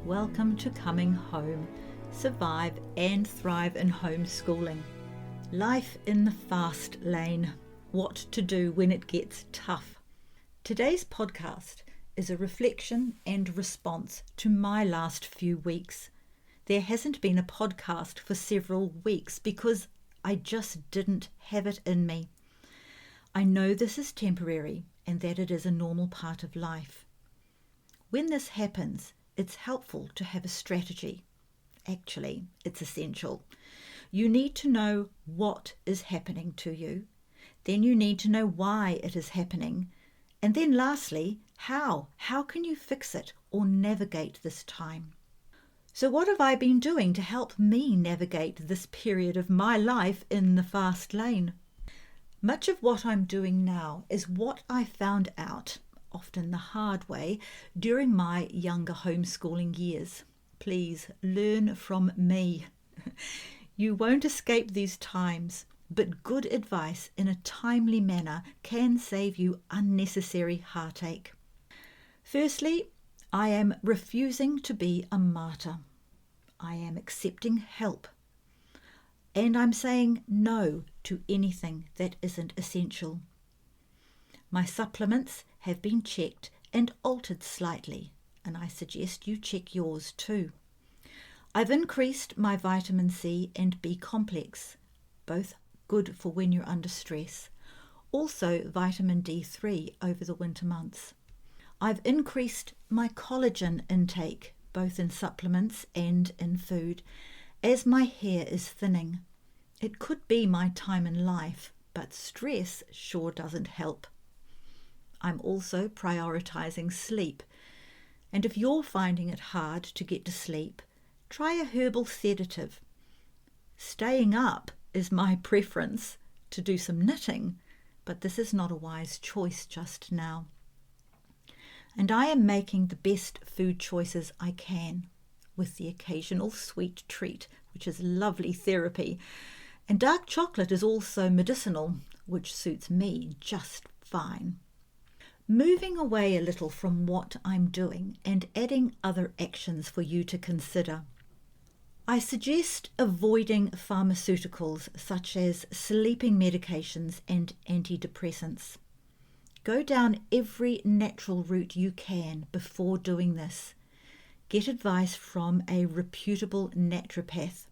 welcome to Coming Home. Survive and thrive in homeschooling. Life in the fast lane. What to do when it gets tough. Today's podcast is a reflection and response to my last few weeks. There hasn't been a podcast for several weeks because I just didn't have it in me. I know this is temporary and that it is a normal part of life. When this happens, it's helpful to have a strategy. Actually, it's essential. You need to know what is happening to you. Then you need to know why it is happening. And then lastly, how? How can you fix it or navigate this time? So what have I been doing to help me navigate this period of my life in the fast lane? Much of what I'm doing now is what I found out, often the hard way, during my younger homeschooling years. Please learn from me. You won't escape these times, but good advice in a timely manner can save you unnecessary heartache. Firstly, I am refusing to be a martyr. I am accepting help. And I'm saying no to anything that isn't essential. My supplements have been checked and altered slightly, and I suggest you check yours too. I've increased my vitamin C and B complex, both good for when you're under stress. Also vitamin D3 over the winter months. I've increased my collagen intake, both in supplements and in food, as my hair is thinning. It could be my time in life, but stress sure doesn't help. I'm also prioritizing sleep. And if you're finding it hard to get to sleep, try a herbal sedative. Staying up is my preference to do some knitting, but this is not a wise choice just now. And I am making the best food choices I can, with the occasional sweet treat, which is lovely therapy. And dark chocolate is also medicinal, which suits me just fine. Moving away a little from what I'm doing and adding other actions for you to consider. I suggest avoiding pharmaceuticals such as sleeping medications and antidepressants. Go down every natural route you can before doing this. Get advice from a reputable naturopath.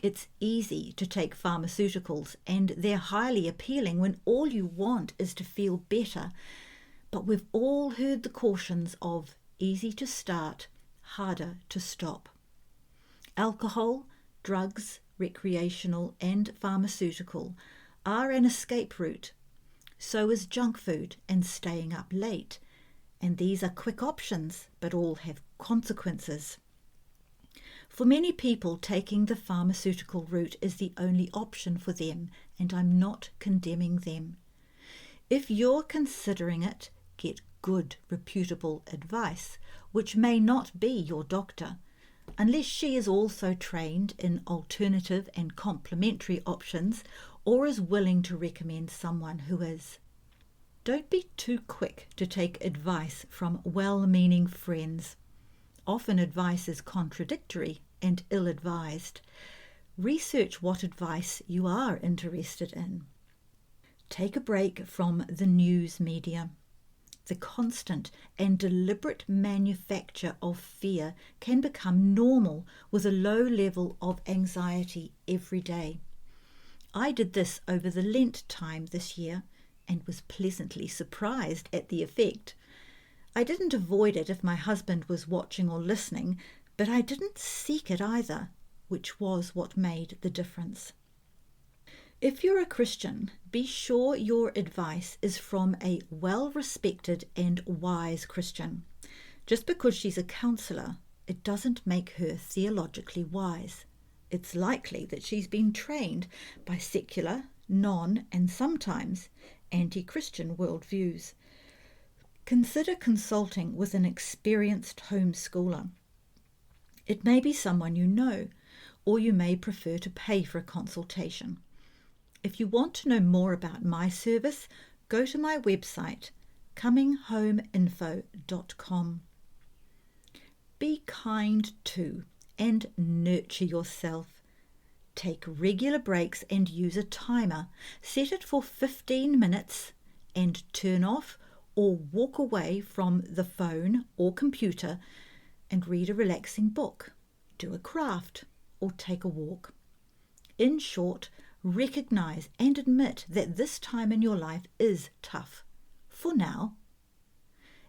It's easy to take pharmaceuticals and they're highly appealing when all you want is to feel better. But we've all heard the cautions of easy to start, harder to stop. Alcohol, drugs, recreational and pharmaceutical are an escape route. So is junk food and staying up late. And these are quick options, but all have consequences. For many people, taking the pharmaceutical route is the only option for them, and I'm not condemning them. If you're considering it, get good, reputable advice, which may not be your doctor, unless she is also trained in alternative and complementary options or is willing to recommend someone who is. Don't be too quick to take advice from well-meaning friends. Often advice is contradictory and ill-advised. Research what advice you are interested in. Take a break from the news media. The constant and deliberate manufacture of fear can become normal with a low level of anxiety every day. I did this over the Lent time this year and was pleasantly surprised at the effect. I didn't avoid it if my husband was watching or listening, but I didn't seek it either, which was what made the difference. If you're a Christian, be sure your advice is from a well-respected and wise Christian. Just because she's a counsellor, it doesn't make her theologically wise. It's likely that she's been trained by secular, non, and sometimes anti-Christian worldviews. Consider consulting with an experienced homeschooler. It may be someone you know, or you may prefer to pay for a consultation. If you want to know more about my service, go to my website, cominghomeinfo.com. Be kind to and nurture yourself. Take regular breaks and use a timer. Set it for 15 minutes and turn off or walk away from the phone or computer and read a relaxing book, do a craft, or take a walk. In short, recognize and admit that this time in your life is tough. For now.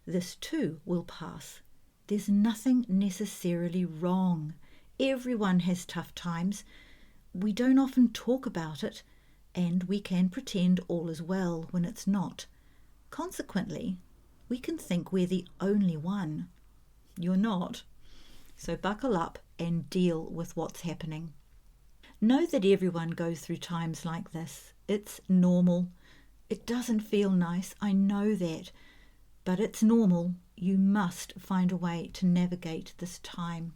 This too will pass. There's nothing necessarily wrong. Everyone has tough times. We don't often talk about it, and we can pretend all is well when it's not. Consequently, we can think we're the only one. You're not. So buckle up and deal with what's happening. Know that everyone goes through times like this. It's normal. It doesn't feel nice, I know that, but it's normal. You must find a way to navigate this time.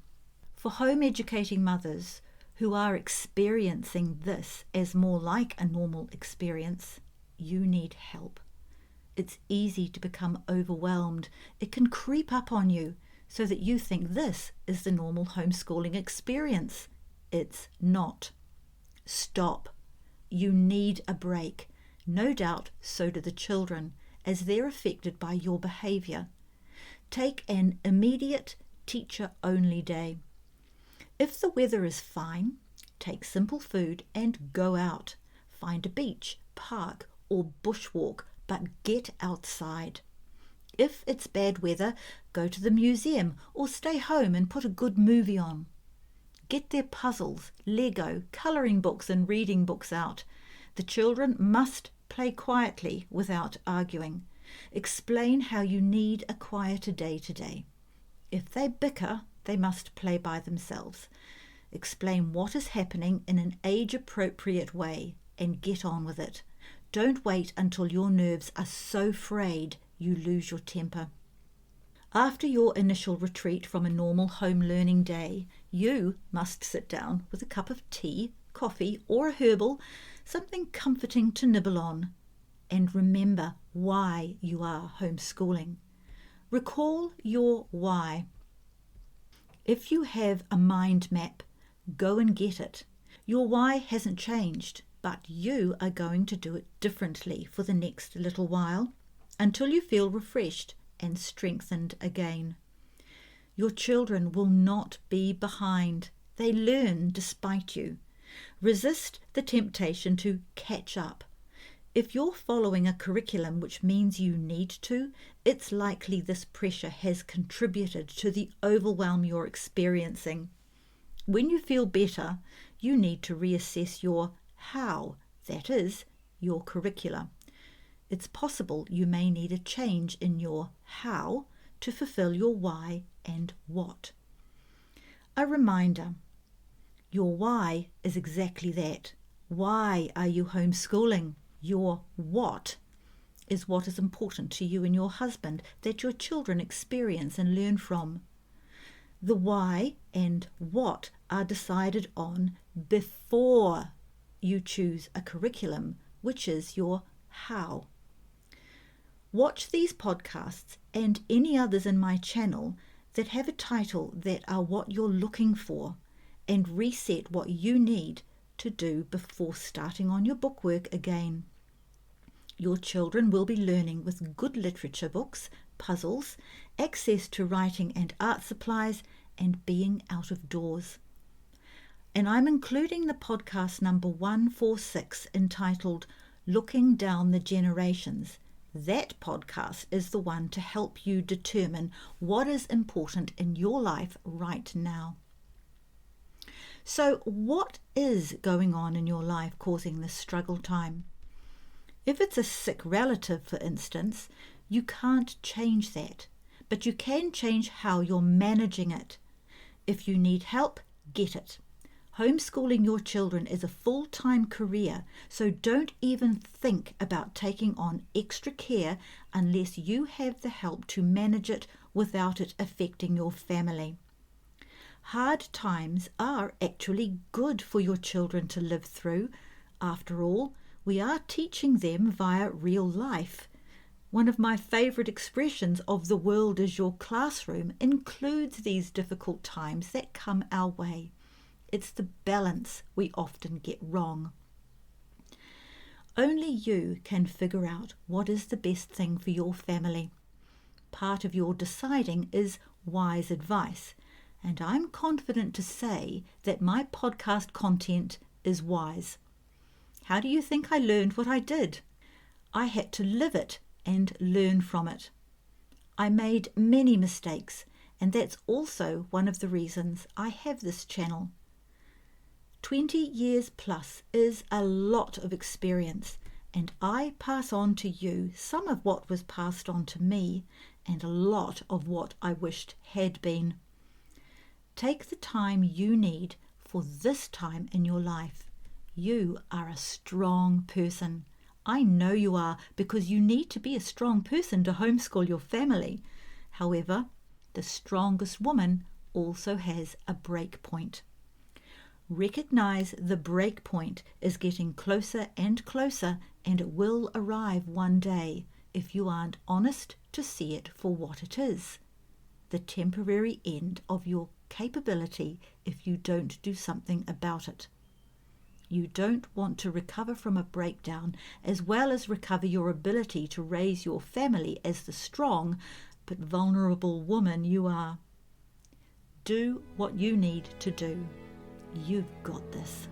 For home educating mothers who are experiencing this as more like a normal experience, you need help. It's easy to become overwhelmed. It can creep up on you so that you think this is the normal homeschooling experience. It's not. Stop. You need a break. No doubt so do the children, as they're affected by your behaviour. Take an immediate teacher-only day. If the weather is fine, take simple food and go out. Find a beach, park or bushwalk, but get outside. If it's bad weather, go to the museum or stay home and put a good movie on. Get their puzzles, Lego, colouring books and reading books out. The children must play quietly without arguing. Explain how you need a quieter day today. If they bicker, they must play by themselves. Explain what is happening in an age-appropriate way and get on with it. Don't wait until your nerves are so frayed you lose your temper. After your initial retreat from a normal home learning day, you must sit down with a cup of tea, coffee or a herbal, something comforting to nibble on, and remember why you are homeschooling. Recall your why. If you have a mind map, go and get it. Your why hasn't changed, but you are going to do it differently for the next little while until you feel refreshed and strengthened again. Your children will not be behind. They learn despite you. Resist the temptation to catch up. If you're following a curriculum which means you need to, it's likely this pressure has contributed to the overwhelm you're experiencing. When you feel better, you need to reassess your how, that is, your curricula. It's possible you may need a change in your how to fulfill your why and what. A reminder, your why is exactly that. Why are you homeschooling? Your what is what is important to you and your husband, that your children experience and learn from. The why and what are decided on before you choose a curriculum, which is your how. Watch these podcasts and any others in my channel that have a title that are what you're looking for, and reset what you need to do before starting on your bookwork again. Your children will be learning with good literature books, puzzles, access to writing and art supplies, and being out of doors. And I'm including the podcast number 146 entitled Looking Down the Generations. That podcast is the one to help you determine what is important in your life right now. So what is going on in your life causing this struggle time? If it's a sick relative, for instance, you can't change that, but you can change how you're managing it. If you need help, get it. Homeschooling your children is a full-time career, so don't even think about taking on extra care unless you have the help to manage it without it affecting your family. Hard times are actually good for your children to live through. After all, we are teaching them via real life. One of my favourite expressions of the world is your classroom includes these difficult times that come our way. It's the balance we often get wrong. Only you can figure out what is the best thing for your family. Part of your deciding is wise advice, and I'm confident to say that my podcast content is wise. How do you think I learned what I did? I had to live it and learn from it. I made many mistakes, and that's also one of the reasons I have this channel. 20 years plus is a lot of experience, and I pass on to you some of what was passed on to me and a lot of what I wished had been. Take the time you need for this time in your life. You are a strong person. I know you are, because you need to be a strong person to homeschool your family. However, the strongest woman also has a break point. Recognize the break point is getting closer and closer, and it will arrive one day if you aren't honest to see it for what it is. The temporary end of your capability if you don't do something about it. You don't want to recover from a breakdown as well as recover your ability to raise your family as the strong but vulnerable woman you are. Do what you need to do. You've got this.